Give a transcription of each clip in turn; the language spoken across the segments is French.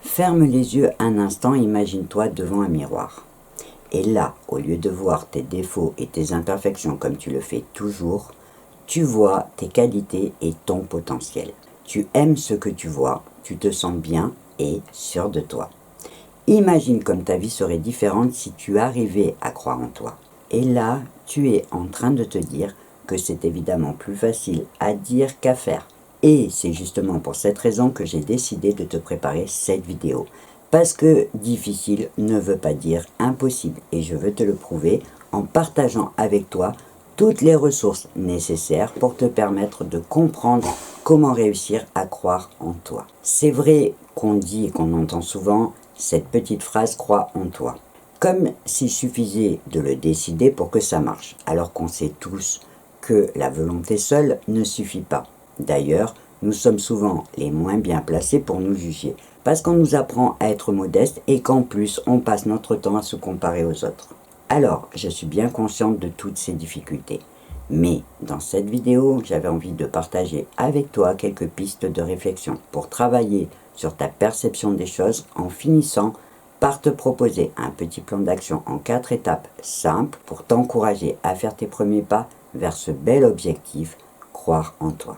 Ferme les yeux un instant et imagine-toi devant un miroir. Et là, au lieu de voir tes défauts et tes imperfections comme tu le fais toujours, tu vois tes qualités et ton potentiel. Tu aimes ce que tu vois, tu te sens bien et sûr de toi. Imagine comme ta vie serait différente si tu arrivais à croire en toi. Et là, tu es en train de te dire que c'est évidemment plus facile à dire qu'à faire. Et c'est justement pour cette raison que j'ai décidé de te préparer cette vidéo. Parce que difficile ne veut pas dire impossible. Et je veux te le prouver en partageant avec toi toutes les ressources nécessaires pour te permettre de comprendre comment réussir à croire en toi. C'est vrai qu'on dit et qu'on entend souvent cette petite phrase « crois en toi ». Comme s'il suffisait de le décider pour que ça marche, alors qu'on sait tous que la volonté seule ne suffit pas. D'ailleurs, nous sommes souvent les moins bien placés pour nous juger, parce qu'on nous apprend à être modeste et qu'en plus on passe notre temps à se comparer aux autres. Alors, je suis bien consciente de toutes ces difficultés. Mais dans cette vidéo, j'avais envie de partager avec toi quelques pistes de réflexion pour travailler sur ta perception des choses en finissant par te proposer un petit plan d'action en 4 étapes simples pour t'encourager à faire tes premiers pas vers ce bel objectif, croire en toi.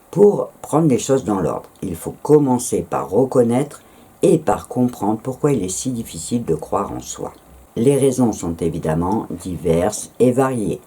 Pour prendre les choses dans l'ordre, il faut commencer par reconnaître et par comprendre pourquoi il est si difficile de croire en soi. Les raisons sont évidemment diverses et variées,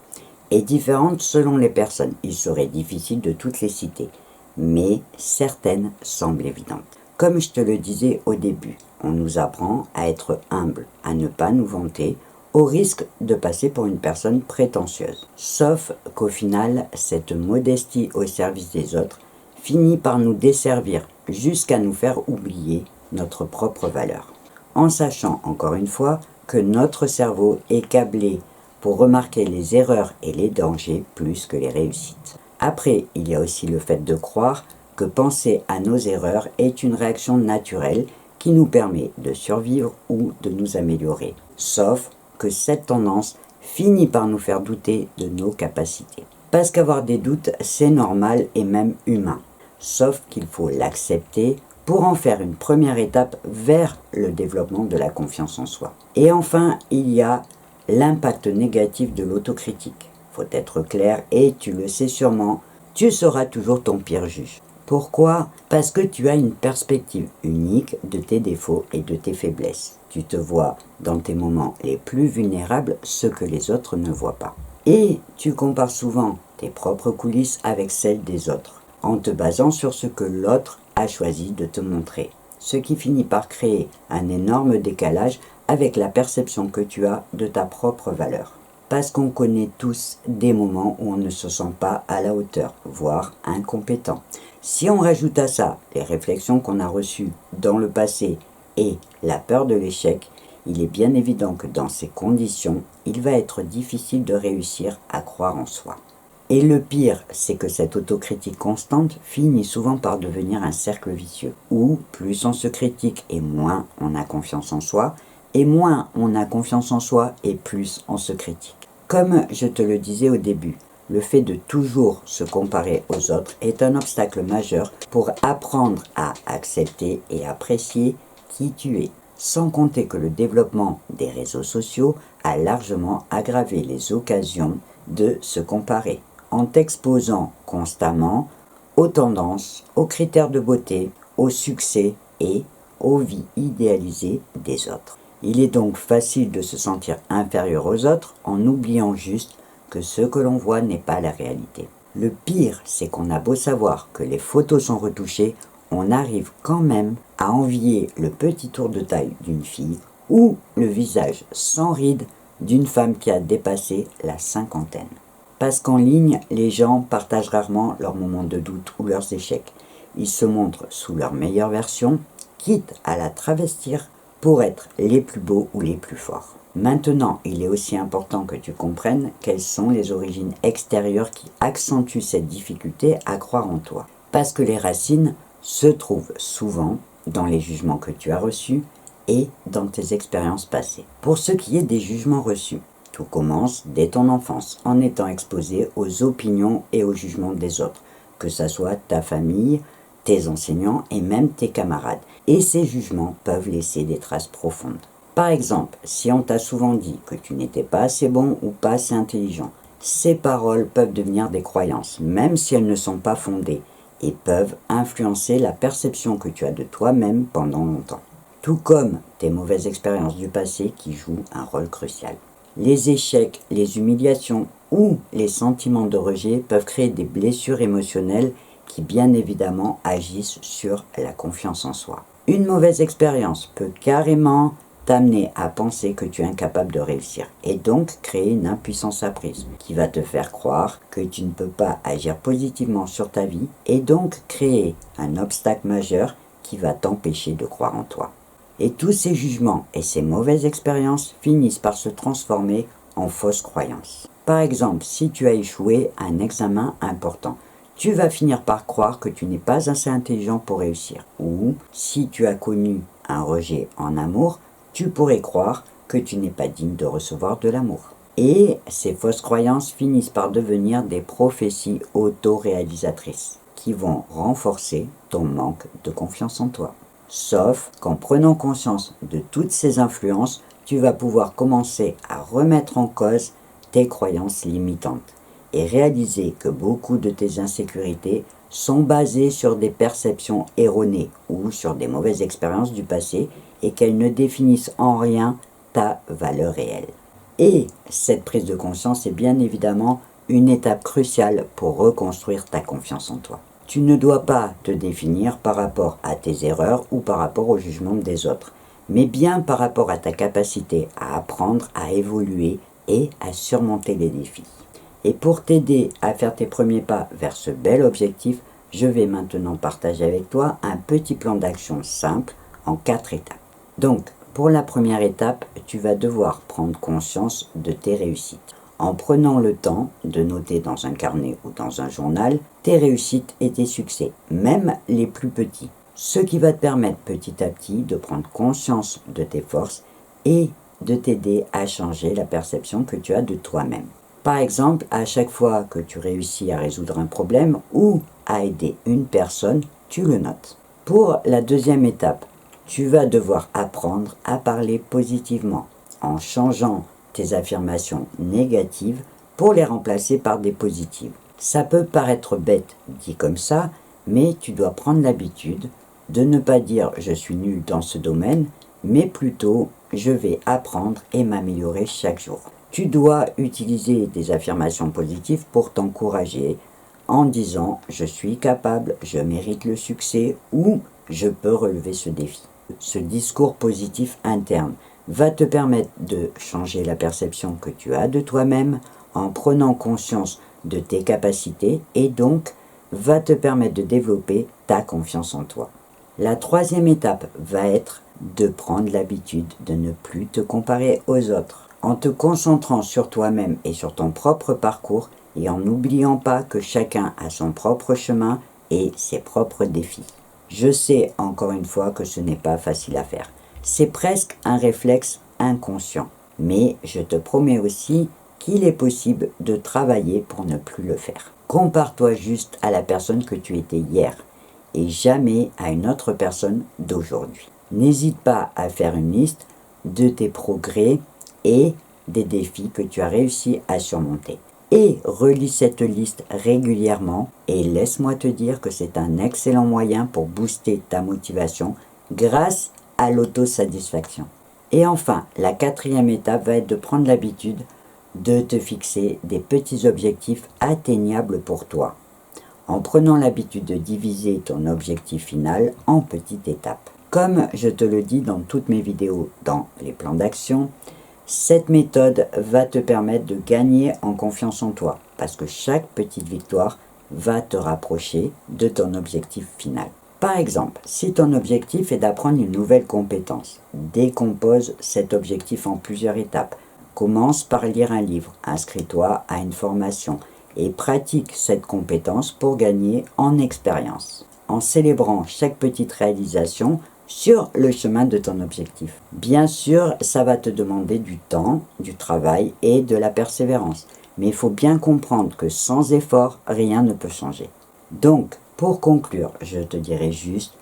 et différentes selon les personnes. Il serait difficile de toutes les citer, mais certaines semblent évidentes. Comme je te le disais au début, on nous apprend à être humble, à ne pas nous vanter, au risque de passer pour une personne prétentieuse. Sauf qu'au final, cette modestie au service des autres finit par nous desservir jusqu'à nous faire oublier notre propre valeur. En sachant, encore une fois, que notre cerveau est câblé pour remarquer les erreurs et les dangers plus que les réussites. Après, il y a aussi le fait de croire que penser à nos erreurs est une réaction naturelle qui nous permet de survivre ou de nous améliorer. Sauf que cette tendance finit par nous faire douter de nos capacités. Parce qu'avoir des doutes, c'est normal et même humain. Sauf qu'il faut l'accepter pour en faire une première étape vers le développement de la confiance en soi. Et enfin, il y a l'impact négatif de l'autocritique. Faut être clair et tu le sais sûrement, tu seras toujours ton pire juge. Pourquoi ? Parce que tu as une perspective unique de tes défauts et de tes faiblesses. Tu te vois dans tes moments les plus vulnérables, ce que les autres ne voient pas. Et tu compares souvent tes propres coulisses avec celles des autres, en te basant sur ce que l'autre a choisi de te montrer. Ce qui finit par créer un énorme décalage avec la perception que tu as de ta propre valeur. Parce qu'on connaît tous des moments où on ne se sent pas à la hauteur, voire incompétent. Si on rajoute à ça les réflexions qu'on a reçues dans le passé et la peur de l'échec, il est bien évident que dans ces conditions, il va être difficile de réussir à croire en soi. Et le pire, c'est que cette autocritique constante finit souvent par devenir un cercle vicieux, où plus on se critique et moins on a confiance en soi, et moins on a confiance en soi et plus on se critique. Comme je te le disais au début, le fait de toujours se comparer aux autres est un obstacle majeur pour apprendre à accepter et apprécier qui tu es. Sans compter que le développement des réseaux sociaux a largement aggravé les occasions de se comparer, en t'exposant constamment aux tendances, aux critères de beauté, au succès et aux vies idéalisées des autres. Il est donc facile de se sentir inférieur aux autres en oubliant juste que ce que l'on voit n'est pas la réalité. Le pire, c'est qu'on a beau savoir que les photos sont retouchées, on arrive quand même à envier le petit tour de taille d'une fille ou le visage sans rides d'une femme qui a dépassé la cinquantaine. Parce qu'en ligne, les gens partagent rarement leurs moments de doute ou leurs échecs. Ils se montrent sous leur meilleure version, quitte à la travestir pour être les plus beaux ou les plus forts. Maintenant, il est aussi important que tu comprennes quelles sont les origines extérieures qui accentuent cette difficulté à croire en toi. Parce que les racines se trouvent souvent dans les jugements que tu as reçus et dans tes expériences passées. Pour ce qui est des jugements reçus, tout commence dès ton enfance, en étant exposé aux opinions et aux jugements des autres, que ce soit ta famille, tes enseignants et même tes camarades. et ces jugements peuvent laisser des traces profondes. Par exemple, si on t'a souvent dit que tu n'étais pas assez bon ou pas assez intelligent, ces paroles peuvent devenir des croyances, même si elles ne sont pas fondées, et peuvent influencer la perception que tu as de toi-même pendant longtemps. Tout comme tes mauvaises expériences du passé qui jouent un rôle crucial. Les échecs, les humiliations ou les sentiments de rejet peuvent créer des blessures émotionnelles qui bien évidemment agissent sur la confiance en soi. Une mauvaise expérience peut carrément t'amener à penser que tu es incapable de réussir et donc créer une impuissance apprise qui va te faire croire que tu ne peux pas agir positivement sur ta vie et donc créer un obstacle majeur qui va t'empêcher de croire en toi. Et tous ces jugements et ces mauvaises expériences finissent par se transformer en fausses croyances. Par exemple, si tu as échoué à un examen important, tu vas finir par croire que tu n'es pas assez intelligent pour réussir. Ou si tu as connu un rejet en amour, tu pourrais croire que tu n'es pas digne de recevoir de l'amour. Et ces fausses croyances finissent par devenir des prophéties autoréalisatrices qui vont renforcer ton manque de confiance en toi. Sauf qu'en prenant conscience de toutes ces influences, tu vas pouvoir commencer à remettre en cause tes croyances limitantes et réaliser que beaucoup de tes insécurités sont basées sur des perceptions erronées ou sur des mauvaises expériences du passé et qu'elles ne définissent en rien ta valeur réelle. Et cette prise de conscience est bien évidemment une étape cruciale pour reconstruire ta confiance en toi. Tu ne dois pas te définir par rapport à tes erreurs ou par rapport au jugement des autres, mais bien par rapport à ta capacité à apprendre, à évoluer et à surmonter les défis. Et pour t'aider à faire tes premiers pas vers ce bel objectif, je vais maintenant partager avec toi un petit plan d'action simple en 4 étapes. Donc, pour la première étape, tu vas devoir prendre conscience de tes réussites. En prenant le temps de noter dans un carnet ou dans un journal tes réussites et tes succès, même les plus petits. Ce qui va te permettre petit à petit de prendre conscience de tes forces et de t'aider à changer la perception que tu as de toi-même. Par exemple, à chaque fois que tu réussis à résoudre un problème ou à aider une personne, tu le notes. Pour la deuxième étape, tu vas devoir apprendre à parler positivement en changeant tes affirmations négatives pour les remplacer par des positives. Ça peut paraître bête dit comme ça, mais tu dois prendre l'habitude de ne pas dire « je suis nul dans ce domaine », mais plutôt « je vais apprendre et m'améliorer chaque jour ». Tu dois utiliser des affirmations positives pour t'encourager en disant « je suis capable, je mérite le succès » ou « je peux relever ce défi ». Ce discours positif interne va te permettre de changer la perception que tu as de toi-même en prenant conscience de tes capacités et donc va te permettre de développer ta confiance en toi. La troisième étape va être de prendre l'habitude de ne plus te comparer aux autres. En te concentrant sur toi-même et sur ton propre parcours et en n'oubliant pas que chacun a son propre chemin et ses propres défis. Je sais encore une fois que ce n'est pas facile à faire. C'est presque un réflexe inconscient. Mais je te promets aussi qu'il est possible de travailler pour ne plus le faire. Compare-toi juste à la personne que tu étais hier et jamais à une autre personne d'aujourd'hui. N'hésite pas à faire une liste de tes progrès et des défis que tu as réussi à surmonter. Et relis cette liste régulièrement et laisse-moi te dire que c'est un excellent moyen pour booster ta motivation grâce à l'autosatisfaction. Et enfin, la quatrième étape va être de prendre l'habitude de te fixer des petits objectifs atteignables pour toi, en prenant l'habitude de diviser ton objectif final en petites étapes. Comme je te le dis dans toutes mes vidéos dans les plans d'action, cette méthode va te permettre de gagner en confiance en toi, parce que chaque petite victoire va te rapprocher de ton objectif final. Par exemple, si ton objectif est d'apprendre une nouvelle compétence, décompose cet objectif en plusieurs étapes. Commence par lire un livre, inscris-toi à une formation et pratique cette compétence pour gagner en expérience, en célébrant chaque petite réalisation sur le chemin de ton objectif. Bien sûr, ça va te demander du temps, du travail et de la persévérance, mais il faut bien comprendre que sans effort, rien ne peut changer. Donc, pour conclure, je te dirai juste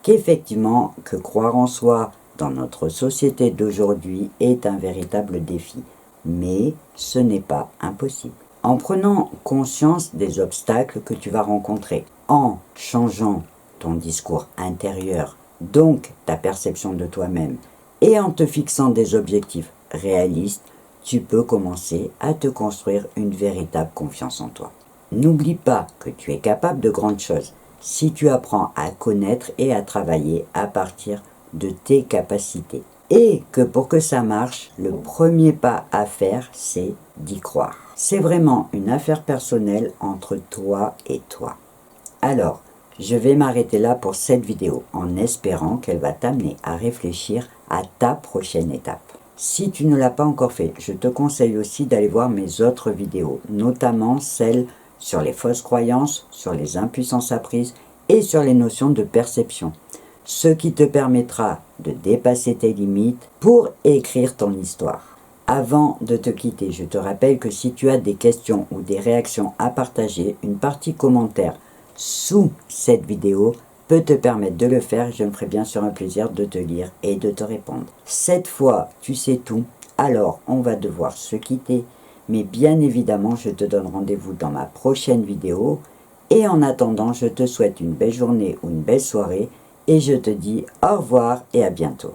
qu'effectivement, que croire en soi dans notre société d'aujourd'hui est un véritable défi. Mais ce n'est pas impossible. En prenant conscience des obstacles que tu vas rencontrer, en changeant ton discours intérieur, donc ta perception de toi-même, et en te fixant des objectifs réalistes, tu peux commencer à te construire une véritable confiance en toi. N'oublie pas que tu es capable de grandes choses si tu apprends à connaître et à travailler à partir de tes capacités. Et que pour que ça marche, le premier pas à faire, c'est d'y croire. C'est vraiment une affaire personnelle entre toi et toi. Alors, je vais m'arrêter là pour cette vidéo en espérant qu'elle va t'amener à réfléchir à ta prochaine étape. Si tu ne l'as pas encore fait, je te conseille aussi d'aller voir mes autres vidéos, notamment celles sur les fausses croyances, sur les impuissances apprises et sur les notions de perception. Ce qui te permettra de dépasser tes limites pour écrire ton histoire. Avant de te quitter, je te rappelle que si tu as des questions ou des réactions à partager, une partie commentaire sous cette vidéo peut te permettre de le faire. Je me ferai bien sûr un plaisir de te lire et de te répondre. Cette fois, tu sais tout, alors on va devoir se quitter. Mais bien évidemment, je te donne rendez-vous dans ma prochaine vidéo. Et en attendant, je te souhaite une belle journée ou une belle soirée. Et je te dis au revoir et à bientôt.